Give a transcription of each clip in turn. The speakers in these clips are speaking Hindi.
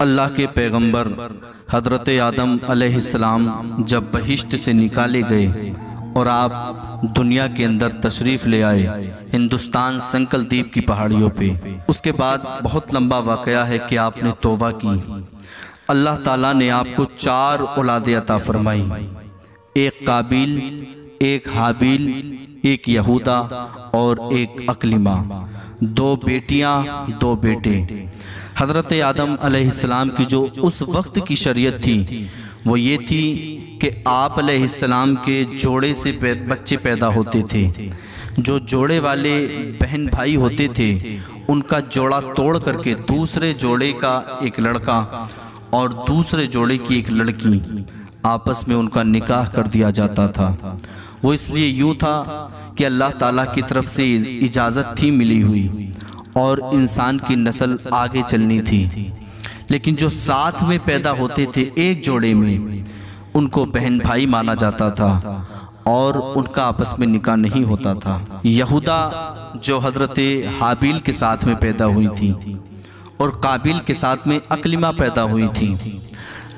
अल्लाह के पैगंबर हज़रत आदम अलैहिस्सलाम जब बहिश्त से निकाले गए और आप दुनिया के अंदर तशरीफ़ ले आए हिंदुस्तान संकलदीप की पहाड़ियों पे, उसके बाद बहुत लंबा वाक़या है कि आपने तौबा की। अल्लाह ताला ने आपको 4 औलादे अता फरमाई, एक काबिल, एक हाबिल, एक यहूदा और एक अकलिमा। 2 बेटियां 2 बेटे। हज़रत आदम अलैहिस्सलाम की जो उस वक्त की शरीयत थी वो ये थी कि आप अलैहिस्सलाम के जोड़े से बच्चे पैदा होते थे। जो जोड़े वाले बहन भाई होते थे उनका जोड़ा तोड़ करके दूसरे जोड़े का एक लड़का और दूसरे जोड़े की एक लड़की आपस में उनका निकाह कर दिया जाता था। वो इसलिए यूँ था कि अल्लाह ताला की तरफ से इजाज़त थी मिली हुई और इंसान की नस्ल आगे चलनी थी। लेकिन जो साथ में पैदा होते थे एक जोड़े में, उनको बहन भाई माना जाता था और उनका आपस में निकाह नहीं होता था। यहूदा जो हज़रत हाबिल के साथ में पैदा हुई थी और काबिल के साथ में अकलिमा पैदा हुई थी।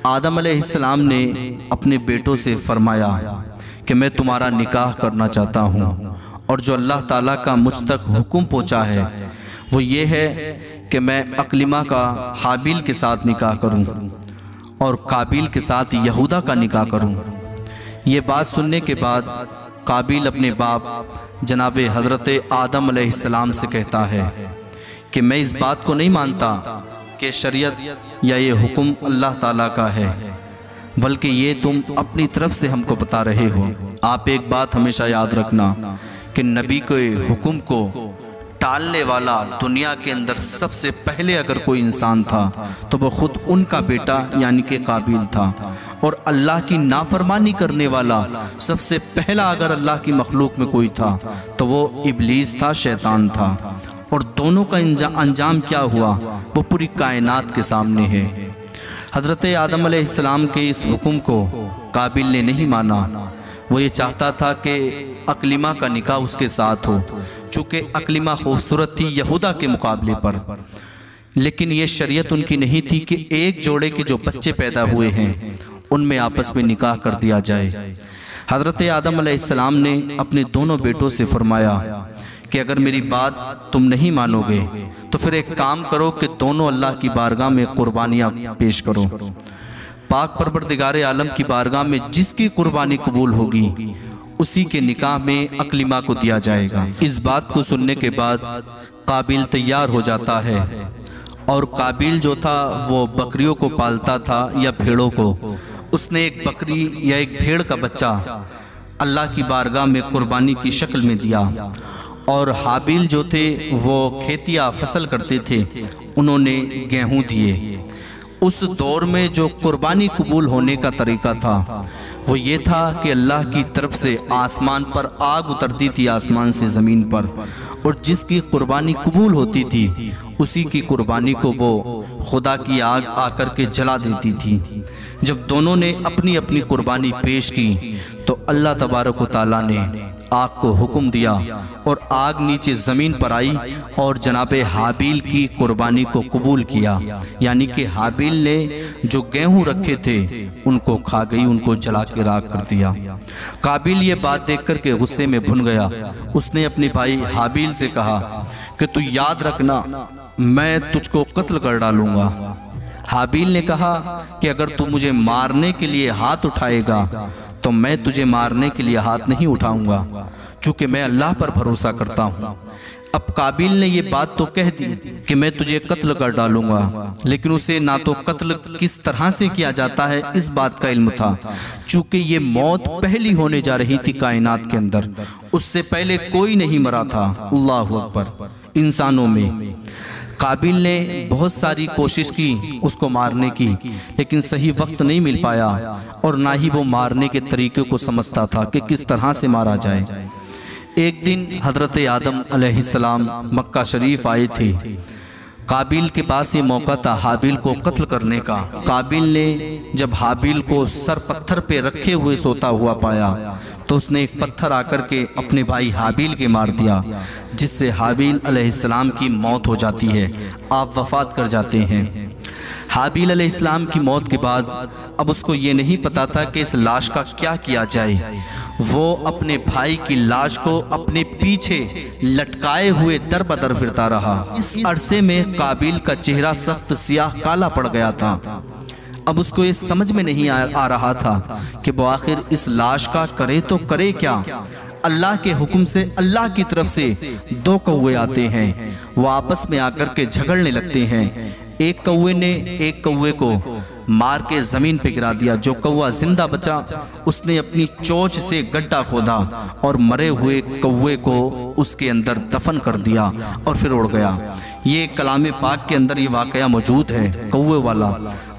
आदम अलैहिस्सलाम ने अपने बेटों से फरमाया कि मैं तुम्हारा निकाह करना चाहता हूँ, और जो अल्लाह ताला का मुझ तक हुक्म पहुँचा है वो ये है कि मैं अकलिमा का हाबिल के साथ निकाह करूं और काबिल के साथ यहूदा का निकाह करूं। ये बात सुनने के बाद काबिल अपने बाप जनाब हज़रत आदम अलैहिस्सलाम से कहता है कि मैं इस बात को नहीं मानता कि शरीयत या ये हुक्म अल्लाह ताला का है, बल्कि ये तुम अपनी तरफ से हमको बता रहे हो। आप एक बात हमेशा याद रखना कि नबी के हुक्म को टालने वाला दुनिया के अंदर सबसे पहले अगर कोई इंसान था तो वो खुद उनका बेटा यानी कि काबिल था, और अल्लाह की नाफरमानी करने वाला सबसे पहला अगर अल्लाह की मखलूक में कोई था तो वो इब्लीस था, शैतान था। और दोनों का अंजाम क्या हुआ वो पूरी कायनात के सामने है। हज़रत आदम अलैहिस्सलाम के इस हुक्म को काबिल ने नहीं माना। वो ये चाहता था कि अकलिमा का निकाह उसके साथ हो, चूँकि अकलिमा खूबसूरत थी यहूदा के मुकाबले पर। लेकिन ये शरीयत उनकी नहीं थी कि एक जोड़े के जो बच्चे पैदा हुए हैं उनमें आपस में निकाह कर दिया जाए। हज़रत आदम अलैहिस्सलाम ने अपने दोनों बेटों से फरमाया कि अगर मेरी बात तुम नहीं मानोगे तो फिर एक काम करो कि दोनों अल्लाह की बारगाह में कुर्बानियाँ पेश करो। पाक परवरदिगार आलम की बारगाह में जिसकी कुर्बानी कबूल होगी उसी के निकाह में अकलिमा को दिया जाएगा। इस बात को सुनने के बाद काबिल तैयार हो जाता है, और काबिल जो था वो बकरियों को पालता था या भेड़ों को। उसने एक बकरी या एक भेड़ का बच्चा अल्लाह की बारगाह में कुर्बानी की शक्ल में दिया। और हाबिल जो थे वो खेतिया फसल करते थे, उन्होंने गेहूँ दिए। उस दौर में जो कुर्बानी कबूल होने का तरीका था वो ये था कि अल्लाह की तरफ से आसमान पर आग उतरती थी, आसमान से ज़मीन पर, और जिसकी कुर्बानी कबूल होती थी उसी की कुर्बानी को वो खुदा की आग आकर के जला देती थी। जब दोनों ने अपनी अपनी कुर्बानी पेश की तो अल्लाह तबारक व तआला ने आग को हुक्म दिया और आग नीचे ज़मीन पर आई और जनाब हाबिल की कुर्बानी को कबूल किया। यानी कि हाबिल ने जो गेहूं रखे थे उनको खा गई, उनको जला के राख कर दिया। काबिल ये बात देख कर के गुस्से में भुन गया। उसने अपने भाई हाबिल से कहा कि तू याद रखना मैं तुझको कत्ल कर डालूंगा। हाबिल ने कहा कि अगर तू मुझे मारने के लिए हाथ उठाएगा तो मैं तुझे मारने के लिए हाथ नहीं उठाऊंगा, चूँकि मैं अल्लाह पर भरोसा करता हूँ। अब काबिल ने ये बात तो कह दी कि मैं तुझे कत्ल कर डालूंगा, लेकिन उसे ना तो कत्ल किस तरह से किया जाता है इस बात का इल्म था, चूँकि ये मौत पहली होने जा रही थी कायनात के अंदर। उससे पहले कोई नहीं मरा था, अल्लाहु अकबर, इंसानों में। काबिल ने बहुत सारी कोशिश की उसको मारने की, लेकिन सही वक्त नहीं मिल पाया और ना ही वो मारने के तरीके को समझता था कि किस तरह से मारा जाए। एक दिन हज़रत आदम अलैहिस्सलाम मक्का शरीफ आए थे। काबिल के पास ये मौका था हाबिल को कत्ल करने का। काबिल ने जब हाबिल को सर पत्थर पे रखे हुए सोता हुआ पाया तो उसने एक पत्थर आकर के अपने भाई हाबिल के मार दिया, जिससे हाबिल अलैहिस्सलाम की मौत हो जाती है, आप वफात कर जाते हैं। हाबील अलैहिस्सलाम की मौत के बाद अब उसको ये नहीं पता था कि इस लाश का क्या किया जाए। वो अपने भाई की लाश को अपने पीछे लटकाए हुए दर बदर फिरता रहा। इस अरसे में काबिल का चेहरा सख्त सियाह काला पड़ गया था। अब उसको ये समझ में नहीं आ रहा था कि वो आखिर इस लाश का करे तो करे क्या। अल्लाह के हुक्म से अल्लाह की तरफ से दो कौवे आते हैं, वो आपस में आकर के झगड़ने लगते हैं। एक कौवे ने एक कौवे को मार के जमीन पे गिरा दिया। जो कौवा जिंदा बचा उसने अपनी चोंच से गड्ढा खोदा और मरे हुए कौवे को उसके अंदर दफन कर दिया और फिर उड़ गया। ये कलाम पाक के अंदर ये वाकया मौजूद है कौवे वाला।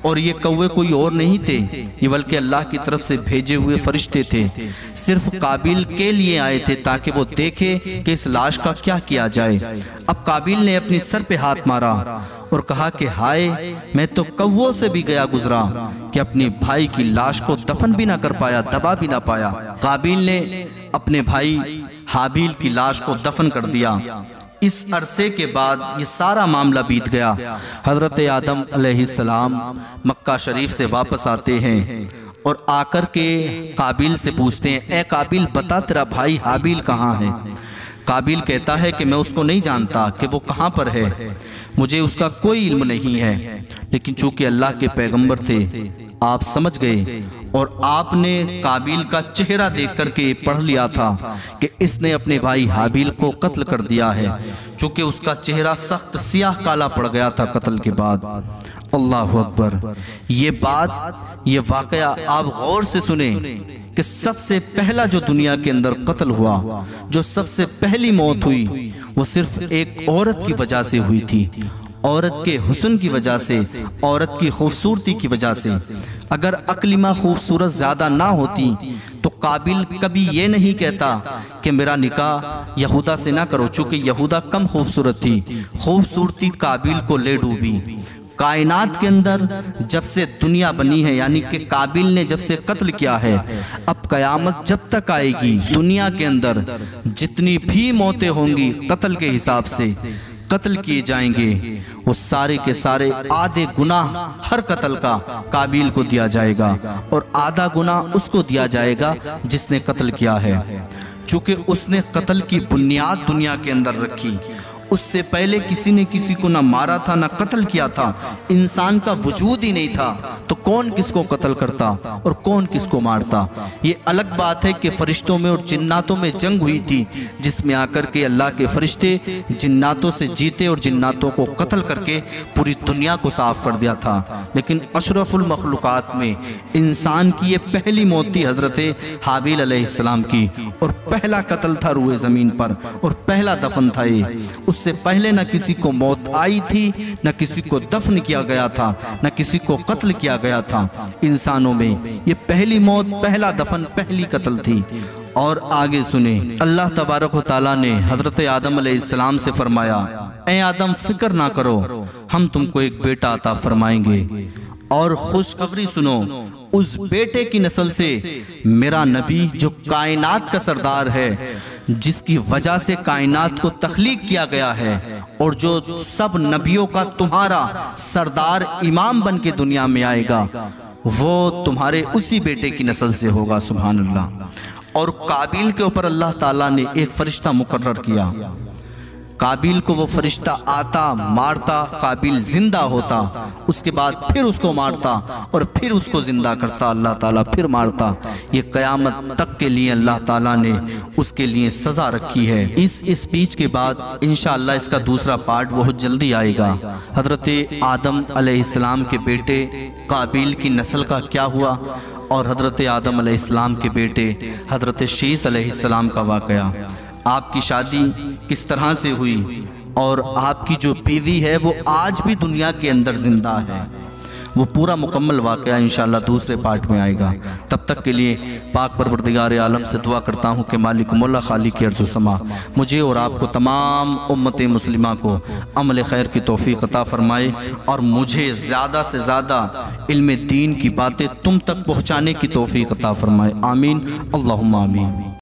और ये कौवे कोई और नहीं थे, ये बल्कि अल्लाह की तरफ से भेजे हुए फरिश्ते थे। सिर्फ काबिल के लिए आए थे ताकि वो देखे कि इस लाश का क्या किया जाए। अब काबिल ने अपनी सर पे हाथ मारा और कहा कि हाय, मैं तो कौवों से भी गया गुजरा कि अपने भाई की लाश को दफन भी ना कर पाया, दबा भी ना पाया। काबिल ने अपने भाई हाबील की लाश को दफन कर दिया। इस अरसे के बाद ये सारा मामला बीत गया। हजरत आदम अलैहिस्सलाम मक्का शरीफ से वापस आते हैं और आकर के काबिल से पूछते हैं, ए काबिल बता तेरा भाई हाबील कहाँ है। काबिल कहता है कि मैं उसको नहीं जानता कि वो कहाँ पर है, मुझे उसका कोई इल्म नहीं है। लेकिन चूंकि अल्लाह के पैगंबर थे, आप समझ गए और आपने काबिल का चेहरा देख करके पढ़ लिया था कि इसने अपने भाई हाबील को कत्ल कर दिया है। चूंकि उसका चेहरा सख्त सियाह काला पड़ गया था कत्ल के बाद। अल्लाह अकबर। ये बात, ये वाकया आप गौर से सुने कि सबसे पहला जो दुनिया के अंदर कत्ल हुआ, जो सबसे पहली मौत हुई, वो सिर्फ एक औरत की वजह से हुई थी। औरत के हुस्न की वजह से, औरत की खूबसूरती की वजह से। अगर अकलिमा खूबसूरत ज्यादा ना होती तो काबिल कभी ये नहीं कहता कि मेरा निकाह यहूदा से ना करो, चूंकि यहूदा कम खूबसूरत थी। खूबसूरती काबिल को ले डूबी। कायनात के अंदर जब से दुनिया बनी है, यानी कि काबिल ने जब से कत्ल किया है, अब कयामत जब तक आएगी, दुनिया के अंदर जितनी भी मौतें होंगी कत्ल के हिसाब से कत्ल किए जाएंगे, वो सारे के सारे आधे गुनाह हर कत्ल का काबिल को दिया जाएगा और आधा गुनाह उसको दिया जाएगा जिसने कत्ल किया है। चूंकि उसने कत्ल की बुनियाद दुनिया के अंदर रखी। उससे पहले किसी ने किसी को ना मारा था ना कत्ल किया था, इंसान का वजूद ही नहीं था, तो कौन किसको कत्ल करता और कौन किसको मारता। ये अलग बात है कि फरिश्तों में और जिन्नातों में जंग हुई थी, जिसमें आकर के अल्लाह के फरिश्ते जिन्नातों से जीते और जिन्नातों को कत्ल करके पूरी दुनिया को साफ कर दिया था। लेकिन अशरफुल मखलूकात में इंसान की ये पहली मौत थी हजरत हाबील अलैहिस्सलाम की, और पहला कत्ल था रूए ज़मीन पर और पहला दफन था ये। उससे पहले न किसी को मौत आई थी, न किसी को दफन किया गया था, न किसी को कत्ल किया गया था। इंसानों में ये पहली मौत, पहला दफन, पहली कत्ल थी। और आगे सुने, अल्लाह तबारक व तआला ने हजरत आदम अलैहिस्सलाम से फरमाया, ए आदम फिक्र ना करो, हम तुमको एक बेटा अता फरमाएंगे और खुशखबरी सुनो, उस बेटे की नस्ल से मेरा नबी जो कायनात का सरदार है, जिसकी वजह से कायनात को तख्लीक किया गया है और जो सब नबियों का तुम्हारा सरदार इमाम बन के दुनिया में आएगा, वो तुम्हारे उसी बेटे की नस्ल से होगा। सुभान अल्लाह। और काबिल के ऊपर अल्लाह ताला ने एक फरिश्ता मुकर्रर किया। काबिल को वो फरिश्ता आता, मारता, काबिल जिंदा होता, उसके बाद फिर उसको मारता और फिर उसको जिंदा करता अल्लाह ताला, फिर मारता। ये क़यामत तक के लिए अल्लाह ताला ने उसके लिए सज़ा रखी है। इस स्पीच के बाद इंशाअल्लाह इसका दूसरा पार्ट बहुत जल्दी आएगा। हज़रत आदम अलैहिस्सलाम के बेटे काबिल की नस्ल का क्या हुआ और हज़रत आदम अलैहिस्सलाम के बेटे हज़रत शीस अलैहिस्सलाम का वाक़या, आपकी शादी किस तरह से हुई और आपकी जो बीवी है वो आज भी दुनिया के अंदर जिंदा है, वो पूरा मुकम्मल वाक़या इंशाअल्लाह दूसरे पार्ट में आएगा। तब तक के लिए पाक परवरदिगार आलम से दुआ करता हूँ कि मालिक मौला खालिक अर्ज़ समा मुझे और आपको, तमाम उम्मत मुस्लिमा को अमल खैर की तौफीक अता फरमाए और मुझे ज़्यादा से ज़्यादा इल्म दीन की बातें तुम तक पहुँचाने की तौफीक अता फरमाए। आमीन, अल्लाहुम्मा आमीन।